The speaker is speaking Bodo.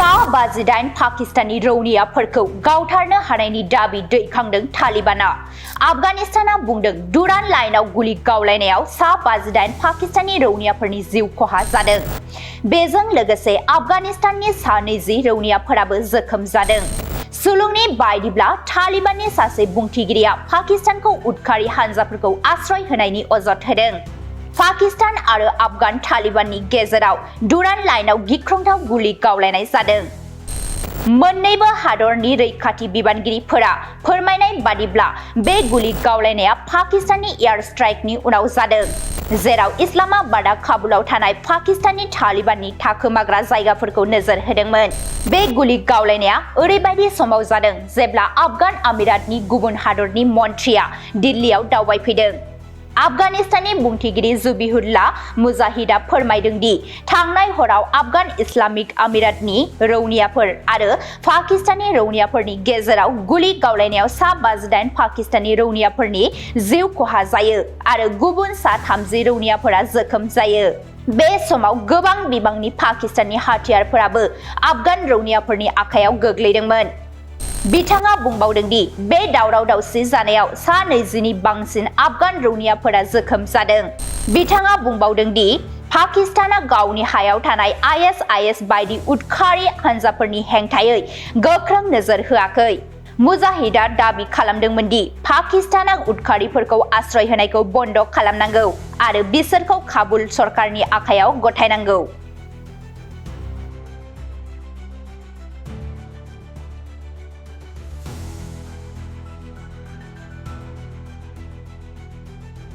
सा-28 पाकिस्तानी रौनियाफोरखौ गावथारनो हानायनि दाबि दैखांदों तालिबानआ। आफगानिस्तानआ बुंदों दुरान लाइनआव गुलि गावलायनायाव सा-28 पाकिस्तानी रौनियाफोरनि जिउ खहा जादों। बेजों लोगोसे आफगानिस्ताननि सा-20 रौनियाफोराबो जोखोम जादों। सुलुंनि बायदिब्ला तालिबाननि सासे बुंथिगिरिया पाकिस्तानखौ उदखारि हानजाफोरखौ आश्रय होनायनि अजद होदों। पाकिस्तान आरो आफगान तालिबाननि गेजेराव दुरान लाइनआव गिख्रंथाव गुलि गावलायनाय जादों। मोन्नैबो हादरनि रैखाथि बिबानगिरिफोरा फोरमायनाय बादिब्ला बे गुलि गावलायनाया पाकिस्ताननि एयार स्ट्राइकनि उनाव जादों, जेराव इस्लामाबादआ काबुलाव थानाय पाकिस्ताननि तालिबाननि थाखोमाग्रा जायगाफोरखौ नोजोर होदोंमोन। बे गुलि गावलायनाया ओरैबायदि समाव जादों जेब्ला आफगान आमिरातनि गुबुन हादरनि मन्थ्रिया दिल्लीयाव दावबायफैदों। आफगानिस्ताननि बुंथिगिरि जुबिहुल्लाह मुजाहिदआ फोरमायदों दि थांनाय हराव आफगान इस्लामिक आमिरातनि रौनियाफोर आरो पाकिस्तानी रौनियाफोरनि गेजेराव गुलि गावलायनायाव सा-28 पाकिस्तानी रौनियाफोरनि जिउ खहा जायो आरो गुबुन सा-30 रौनियाफोरा जोखोम जायो। बे समाव गोबां बिबांनि पाकिस्तानी हाथियारफोराबो आफगान रौनियाफोरनि आखायाव गोग्लैदोंमोन। बिथाङा बुंबावदों दि बे दावराव-दावसि जानायाव सा-20 नि बांसिन आफगान रौनियाफोरा जोखोम जादों। बिथाङा बुंबावदों दि पाकिस्तानआ गावनि हायाव थानाय ISIS बायदि उदखारि हानजाफोरनि हेंथायै गोख्रों नोजोर होआखै। मुजाहिदआ दाबि खालामदोंमोन दि पाकिस्तानआ उदखारिफोरखौ आश्रय होनायखौ बन्द खालामनांगौ आरो बिसोरखौ काबुल सरकारनि आखायाव गथायनांगौ।